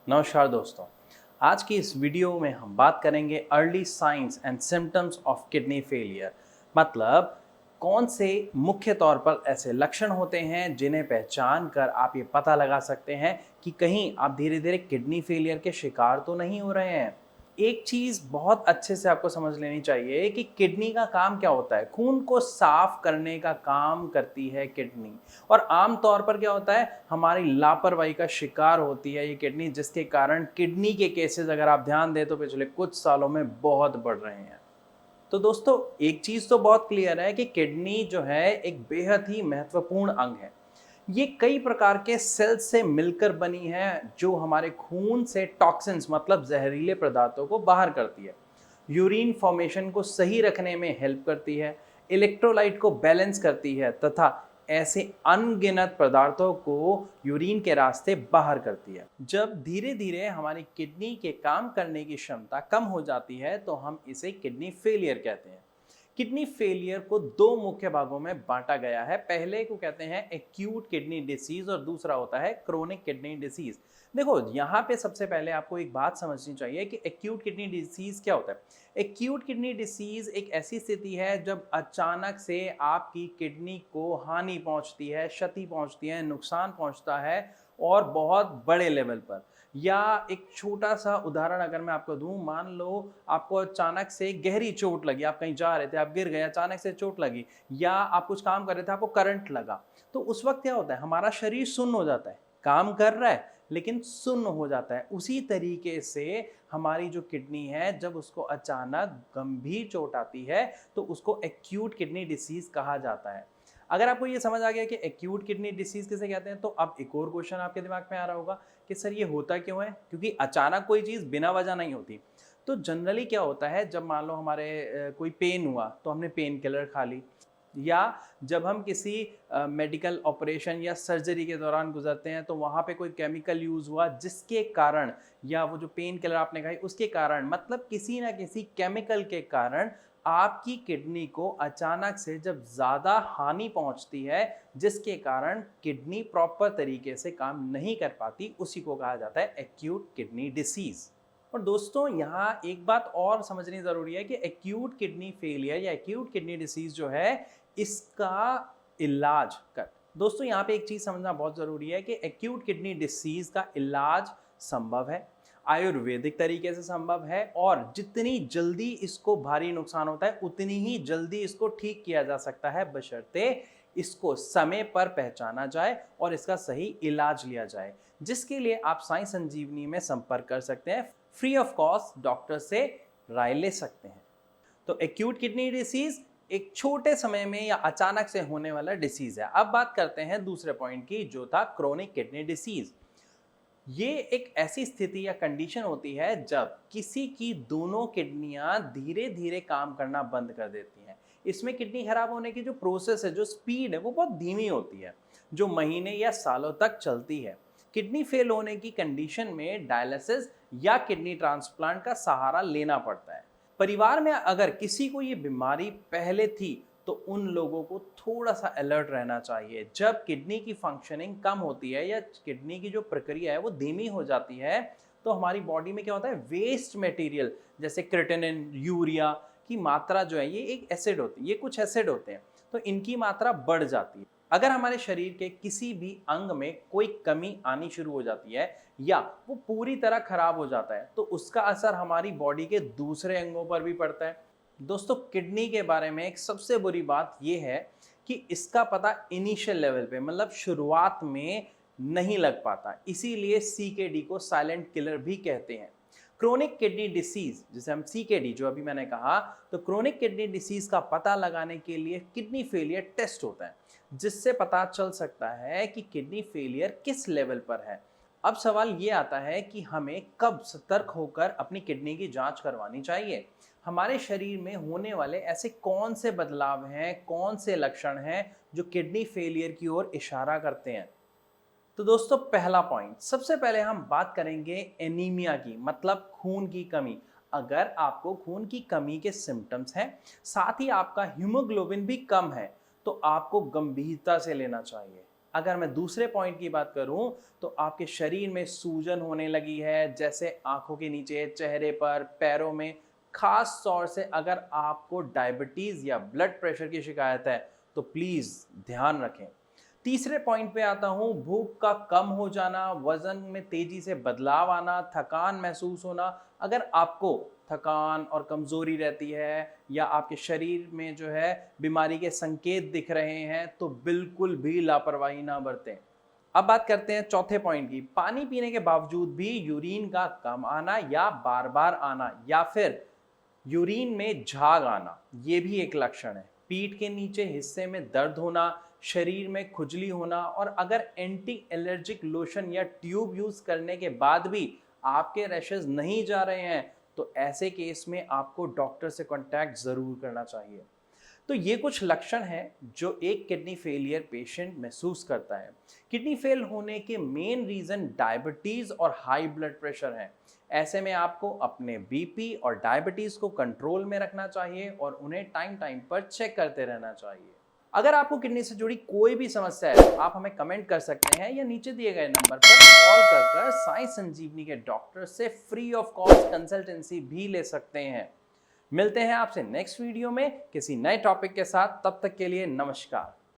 नमस्कार दोस्तों। आज की इस वीडियो में हम बात करेंगे early signs and symptoms of kidney failure. मतलब कौन से मुख्य तौर पर ऐसे लक्षण होते हैं जिन्हें पहचान कर आप ये पता लगा सकते हैं कि कहीं आप धीरे धीरे किडनी फेलियर के शिकार तो नहीं हो रहे हैं। एक चीज़ बहुत अच्छे से आपको समझ लेनी चाहिए कि किडनी का काम क्या होता है। खून को साफ करने का काम करती है किडनी। और आम तौर पर क्या होता है, हमारी लापरवाही का शिकार होती है ये किडनी, जिसके कारण किडनी के केसेस अगर आप ध्यान दें तो पिछले कुछ सालों में बहुत बढ़ रहे हैं। तो दोस्तों, एक चीज़ तो बहुत क्लियर है कि किडनी जो है एक बेहद ही महत्वपूर्ण अंग है। ये कई प्रकार के सेल्स से मिलकर बनी है जो हमारे खून से टॉक्सिन्स मतलब जहरीले पदार्थों को बाहर करती है। यूरिन फॉर्मेशन को सही रखने में हेल्प करती है, इलेक्ट्रोलाइट को बैलेंस करती है तथा ऐसे अनगिनत पदार्थों को यूरिन के रास्ते बाहर करती है। जब धीरे धीरे हमारी किडनी के काम करने की क्षमता कम हो जाती है तो हम इसे किडनी फेलियर कहते हैं। किडनी फेलियर को दो मुख्य भागों में बांटा गया है। पहले को कहते हैं एक्यूट किडनी डिसीज और दूसरा होता है क्रोनिक किडनी डिसीज। देखो, यहाँ पे सबसे पहले आपको एक बात समझनी चाहिए कि एक्यूट किडनी डिसीज क्या होता है। एक्यूट किडनी डिसीज एक ऐसी स्थिति है जब अचानक से आपकी किडनी को हानि पहुंचती है, क्षति पहुंचती है, नुकसान पहुंचता है और बहुत बड़े लेवल पर। या एक छोटा सा उदाहरण अगर मैं आपको दूं, मान लो आपको अचानक से गहरी चोट लगी, आप कहीं जा रहे थे, आप गिर गए, अचानक से चोट लगी, या आप कुछ काम कर रहे थे, आपको करंट लगा। तो उस वक्त क्या होता है, हमारा शरीर सुन्न हो जाता है, काम कर रहा है लेकिन सुन्न हो जाता है। उसी तरीके से हमारी जो किडनी है, जब उसको अचानक गंभीर चोट आती है तो उसको एक्यूट किडनी डिसीज कहा जाता है। अगर आपको ये समझ आ गया कि एक्यूट किडनी डिसीज किसे कहते हैं, तो अब एक और क्वेश्चन आपके दिमाग में आ रहा होगा कि सर ये होता क्यों है, क्योंकि अचानक कोई चीज़ बिना वजह नहीं होती। तो जनरली क्या होता है, जब मान लो हमारे कोई पेन हुआ तो हमने पेन किलर खा ली, या जब हम किसी मेडिकल ऑपरेशन या सर्जरी के दौरान गुजरते हैं तो वहाँ पे कोई केमिकल यूज़ हुआ जिसके कारण, या वो जो पेन किलर आपने खाई उसके कारण, मतलब किसी ना किसी केमिकल के कारण आपकी किडनी को अचानक से जब ज़्यादा हानि पहुंचती है, जिसके कारण किडनी प्रॉपर तरीके से काम नहीं कर पाती, उसी को कहा जाता है एक्यूट किडनी डिसीज़। और दोस्तों, यहाँ एक बात और समझनी ज़रूरी है कि एक्यूट किडनी फेलियर या एक्यूट किडनी डिसीज़ जो है, इसका इलाज कर, दोस्तों यहाँ पे एक चीज़ समझना बहुत ज़रूरी है कि एक्यूट किडनी डिसीज़ का इलाज संभव है, आयुर्वेदिक तरीके से संभव है, और जितनी जल्दी इसको भारी नुकसान होता है उतनी ही जल्दी इसको ठीक किया जा सकता है, बशर्ते इसको समय पर पहचाना जाए और इसका सही इलाज लिया जाए, जिसके लिए आप साई संजीवनी में संपर्क कर सकते हैं। फ्री ऑफ कॉस्ट डॉक्टर से राय ले सकते हैं। तो एक्यूट किडनी डिसीज एक छोटे समय में या अचानक से होने वाला डिसीज है। अब बात करते हैं दूसरे पॉइंट की, जो था क्रोनिक किडनी डिसीज। ये एक ऐसी स्थिति या कंडीशन होती है जब किसी की दोनों किडनियां धीरे धीरे काम करना बंद कर देती हैं। इसमें किडनी खराब होने की जो प्रोसेस है, जो स्पीड है, वो बहुत धीमी होती है, जो महीने या सालों तक चलती है। किडनी फेल होने की कंडीशन में डायलिसिस या किडनी ट्रांसप्लांट का सहारा लेना पड़ता है। परिवार में अगर किसी को ये बीमारी पहले थी तो उन लोगों को थोड़ा सा अलर्ट रहना चाहिए। जब किडनी की फंक्शनिंग कम होती है या किडनी की जो प्रक्रिया है वो धीमी हो जाती है, तो हमारी बॉडी में क्या होता है, वेस्ट मटेरियल जैसे क्रिएटिनिन, यूरिया की मात्रा जो है, ये एक एसिड होती है, ये कुछ एसिड होते हैं, तो इनकी मात्रा बढ़ जाती है। अगर हमारे शरीर के किसी भी अंग में कोई कमी आनी शुरू हो जाती है या वो पूरी तरह खराब हो जाता है, तो उसका असर हमारी बॉडी के दूसरे अंगों पर भी पड़ता है। दोस्तों, किडनी के बारे में एक सबसे बुरी बात यह है कि इसका पता इनिशियल लेवल पे, मतलब शुरुआत में नहीं लग पाता, इसीलिए सीकेडी को साइलेंट किलर भी कहते हैं। क्रोनिक किडनी डिसीज, जिसे हम सीकेडी जो अभी मैंने कहा, तो क्रोनिक किडनी डिसीज का पता लगाने के लिए किडनी फेलियर टेस्ट होता है, जिससे पता चल सकता है कि किडनी फेलियर किस लेवल पर है। अब सवाल ये आता है कि हमें कब सतर्क होकर अपनी किडनी की जांच करवानी चाहिए। हमारे शरीर में होने वाले ऐसे कौन से बदलाव हैं, कौन से लक्षण हैं जो किडनी फेलियर की ओर इशारा करते हैं। तो दोस्तों, पहला पॉइंट, सबसे पहले हम बात करेंगे एनीमिया की, मतलब खून की कमी। अगर आपको खून की कमी के सिम्टम्स हैं, साथ ही आपका हीमोग्लोबिन भी कम है, तो आपको गंभीरता से लेना चाहिए। अगर मैं दूसरे पॉइंट की बात करूं तो आपके शरीर में सूजन होने लगी है, जैसे आंखों के नीचे, चेहरे पर, पैरों में, खास तौर से अगर आपको डायबिटीज या ब्लड प्रेशर की शिकायत है तो प्लीज ध्यान रखें। तीसरे पॉइंट पे आता हूं, भूख का कम हो जाना, वजन में तेजी से बदलाव आना, थकान महसूस होना। अगर आपको थकान और कमजोरी रहती है या आपके शरीर में जो है बीमारी के संकेत दिख रहे हैं तो बिल्कुल भी लापरवाही ना बरतें। अब बात करते हैं चौथे पॉइंट की। पानी पीने के बावजूद भी यूरिन का कम आना या बार बार आना, या फिर यूरिन में झाग आना, ये भी एक लक्षण है। पीठ के नीचे हिस्से में दर्द होना, शरीर में खुजली होना, और अगर एंटी एलर्जिक लोशन या ट्यूब यूज करने के बाद भी आपके रैशेज नहीं जा रहे हैं तो ऐसे केस में आपको डॉक्टर से कांटेक्ट जरूर करना चाहिए। तो ये कुछ लक्षण हैं जो एक किडनी फेलियर पेशेंट महसूस करता है। किडनी फेल होने के मेन रीजन डायबिटीज और हाई ब्लड प्रेशर हैं। ऐसे में आपको अपने बीपी और डायबिटीज को कंट्रोल में रखना चाहिए और उन्हें टाइम टाइम पर चेक करते रहना चाहिए। अगर आपको किडनी से जुड़ी कोई भी समस्या है आप हमें कमेंट कर सकते हैं या नीचे दिए गए नंबर पर कॉल कर साई संजीवनी के डॉक्टर से फ्री ऑफ कॉस्ट कंसल्टेंसी भी ले सकते हैं। मिलते हैं आपसे नेक्स्ट वीडियो में किसी नए टॉपिक के साथ। तब तक के लिए नमस्कार।